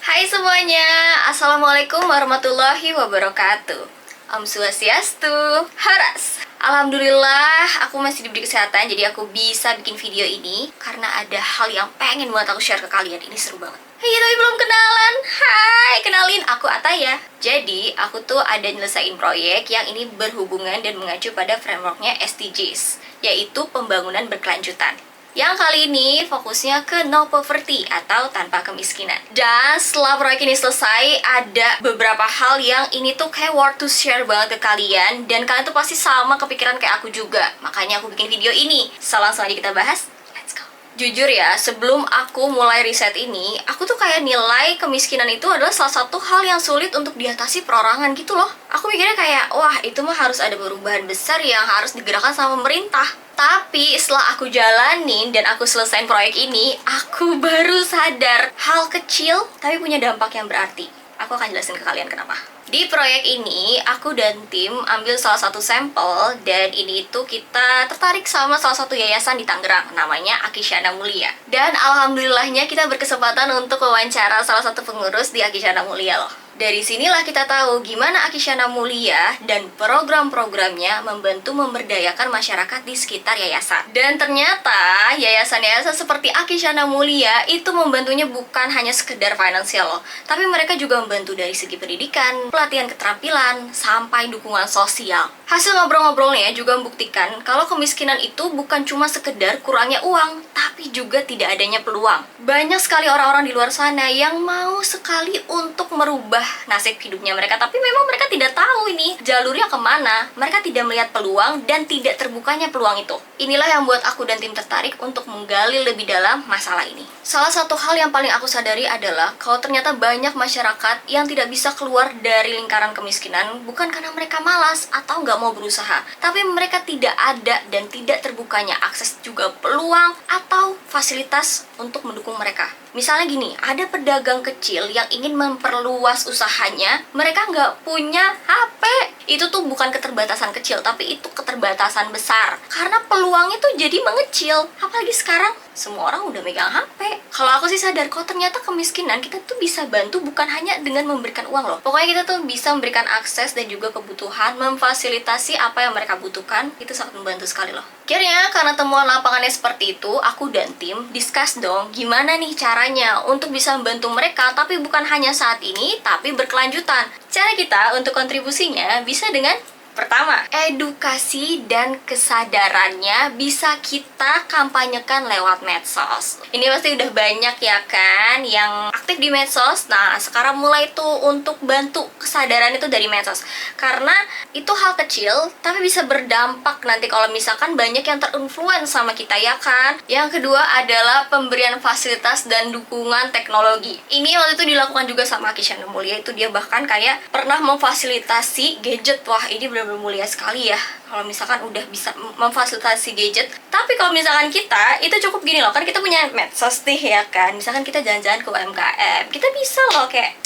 Hai semuanya, Assalamualaikum warahmatullahi wabarakatuh. Om Swastiastu, Haras. Alhamdulillah, aku masih diberi kesehatan, jadi aku bisa bikin video ini karena ada hal yang pengen banget aku share ke kalian. Ini seru banget. Hei, tapi belum kenalan. Hai, kenalin, aku Ataya. Jadi, aku tuh ada nyelesain proyek yang ini berhubungan dan mengacu pada frameworknya SDGs, yaitu pembangunan berkelanjutan. Yang kali ini fokusnya ke no poverty atau tanpa kemiskinan. Dan setelah proyek ini selesai, ada beberapa hal yang ini tuh kayak worth to share banget ke kalian. Dan kalian tuh pasti sama kepikiran kayak aku juga. Makanya aku bikin video ini. So, langsung aja kita bahas. Let's go. Jujur ya, sebelum aku mulai riset ini, aku tuh kayak nilai kemiskinan itu adalah salah satu hal yang sulit untuk diatasi perorangan gitu loh. Aku mikirnya kayak, wah itu mah harus ada perubahan besar yang harus digerakkan sama pemerintah. Tapi setelah aku jalanin dan aku selesain proyek ini, aku baru sadar hal kecil tapi punya dampak yang berarti. Aku akan jelasin ke kalian kenapa. Di proyek ini, aku dan tim ambil salah satu sampel, dan ini itu kita tertarik sama salah satu yayasan di Tangerang, namanya Akishana Mulia. Dan alhamdulillahnya kita berkesempatan untuk wawancara salah satu pengurus di Akishana Mulia loh. Dari sinilah kita tahu gimana Akishana Mulia dan program-programnya membantu memberdayakan masyarakat di sekitar yayasan. Dan ternyata yayasan-yayasan seperti Akishana Mulia itu membantunya bukan hanya sekedar finansial loh, tapi mereka juga membantu dari segi pendidikan, pelatihan keterampilan, sampai dukungan sosial. Hasil ngobrol-ngobrolnya juga membuktikan kalau kemiskinan itu bukan cuma sekedar kurangnya uang, tapi juga tidak adanya peluang. Banyak sekali orang-orang di luar sana yang mau sekali untuk merubah nasib hidupnya mereka, tapi memang mereka tidak tahu ini jalurnya kemana. Mereka tidak melihat peluang dan tidak terbukanya peluang itu. Inilah yang buat aku dan tim tertarik untuk menggali lebih dalam masalah ini. Salah satu hal yang paling aku sadari adalah kalau ternyata banyak masyarakat yang tidak bisa keluar dari lingkaran kemiskinan bukan karena mereka malas atau nggak mau berusaha, tapi mereka tidak ada dan tidak terbukanya akses juga peluang atau fasilitas untuk mendukung mereka. Misalnya gini, ada pedagang kecil yang ingin memperluas usahanya, mereka nggak punya HP. Itu tuh bukan keterbatasan kecil, tapi itu keterbatasan besar. Karena peluangnya tuh jadi mengecil. Apalagi sekarang, semua orang udah megang HP. Kalau aku sih sadar, kalau ternyata kemiskinan, kita tuh bisa bantu bukan hanya dengan memberikan uang loh. Pokoknya kita tuh bisa memberikan akses dan juga kebutuhan, memfasilitasi apa yang mereka butuhkan. Itu sangat membantu sekali loh. Akhirnya, karena temuan lapangannya seperti itu, aku dan tim discuss dong, gimana nih caranya untuk bisa membantu mereka, tapi bukan hanya saat ini, tapi berkelanjutan. Cara kita untuk kontribusinya bisa dengan pertama, edukasi dan kesadarannya bisa kita kampanyekan lewat medsos. Ini pasti udah banyak ya kan yang aktif di medsos. Nah, sekarang mulai tuh untuk bantu kesadaran itu dari medsos. Karena itu hal kecil, tapi bisa berdampak nanti kalau misalkan banyak yang terinfluence sama kita ya kan. Yang kedua adalah pemberian fasilitas dan dukungan teknologi. Ini waktu itu dilakukan juga sama Akishana Mulia, itu dia bahkan kayak pernah memfasilitasi gadget. Wah, ini benar mulia sekali ya kalau misalkan udah bisa memfasilitasi gadget. Tapi kalau misalkan kita itu cukup gini loh, kan kita punya medsos nih ya kan, misalkan kita jalan-jalan ke UMKM, kita bisa loh kayak,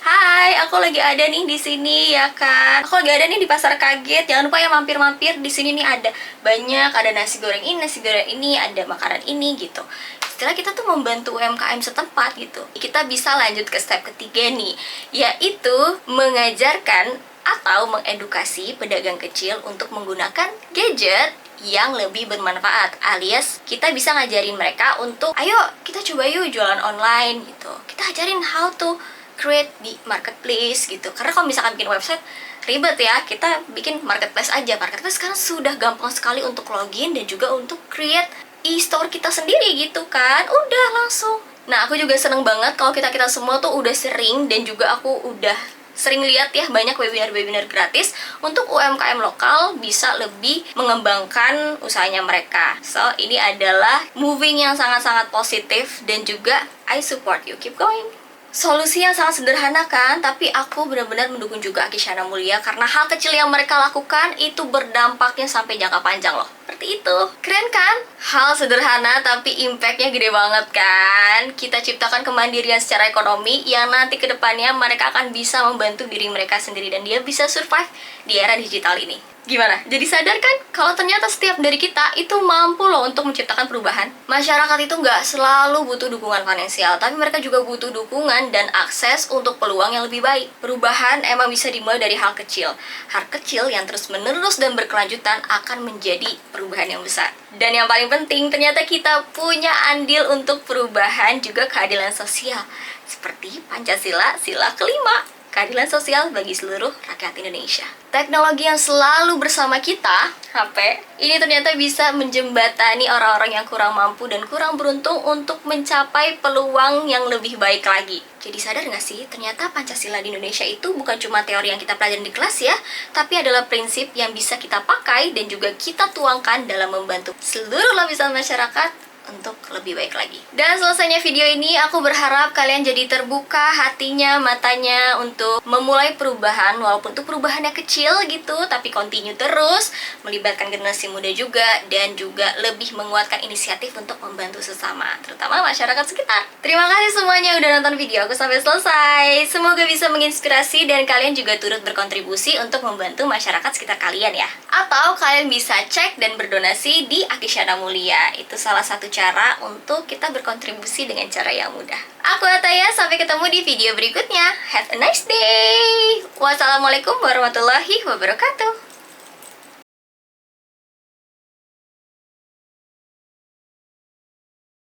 hai, aku lagi ada nih di sini ya kan, aku lagi ada nih di pasar kaget, jangan lupa ya mampir-mampir di sini nih, ada banyak, ada nasi goreng ini, ada makanan ini gitu. Setelah kita tuh membantu UMKM setempat gitu. Kita bisa lanjut ke step ketiga nih, yaitu mengajarkan atau mengedukasi pedagang kecil untuk menggunakan gadget yang lebih bermanfaat, alias kita bisa ngajarin mereka untuk ayo kita coba yuk jualan online gitu. Kita ajarin how to create di marketplace gitu. Karena kalau misalkan bikin website ribet ya, kita bikin marketplace aja. Marketplace sekarang sudah gampang sekali untuk login dan juga untuk create e-store kita sendiri gitu kan. Udah langsung. Nah, aku juga seneng banget kalau kita semua tuh udah sering, dan juga aku udah sering lihat ya banyak webinar-webinar gratis untuk UMKM lokal bisa lebih mengembangkan usahanya mereka. So, ini adalah moving yang sangat-sangat positif, dan juga I support you, keep going. Solusi yang sangat sederhana kan, tapi aku benar-benar mendukung juga Akishana Mulia karena hal kecil yang mereka lakukan itu berdampaknya sampai jangka panjang loh. Seperti itu. Keren kan? Hal sederhana tapi impactnya gede banget kan? Kita ciptakan kemandirian secara ekonomi yang nanti ke depannya mereka akan bisa membantu diri mereka sendiri dan dia bisa survive di era digital ini. Gimana? Jadi sadar kan kalau ternyata setiap dari kita itu mampu loh untuk menciptakan perubahan. Masyarakat itu nggak selalu butuh dukungan finansial, tapi mereka juga butuh dukungan dan akses untuk peluang yang lebih baik. Perubahan emang bisa dimulai dari hal kecil. Hal kecil yang terus-menerus dan berkelanjutan akan menjadi perubahan yang besar. Dan yang paling penting, ternyata kita punya andil untuk perubahan juga keadilan sosial. Seperti Pancasila, sila kelima. Keadilan sosial bagi seluruh rakyat Indonesia. Teknologi yang selalu bersama kita, HP, ini ternyata bisa menjembatani orang-orang yang kurang mampu dan kurang beruntung untuk mencapai peluang yang lebih baik lagi. Jadi sadar nggak sih, ternyata Pancasila di Indonesia itu bukan cuma teori yang kita pelajari di kelas ya, tapi adalah prinsip yang bisa kita pakai dan juga kita tuangkan dalam membantu seluruh lapisan masyarakat untuk lebih baik lagi. Dan selesainya video ini, aku berharap kalian jadi terbuka hatinya, matanya untuk memulai perubahan, walaupun itu perubahannya kecil gitu, tapi continue terus, melibatkan generasi muda juga, dan juga lebih menguatkan inisiatif untuk membantu sesama, terutama masyarakat sekitar. Terima kasih semuanya udah nonton video aku sampai selesai. Semoga bisa menginspirasi dan kalian juga turut berkontribusi untuk membantu masyarakat sekitar kalian ya. Atau kalian bisa cek dan berdonasi di Akisyana Mulia. Itu salah satu cara untuk kita berkontribusi dengan cara yang mudah. Aku Ataya, sampai ketemu di video berikutnya. Have a nice day. Wassalamualaikum warahmatullahi wabarakatuh.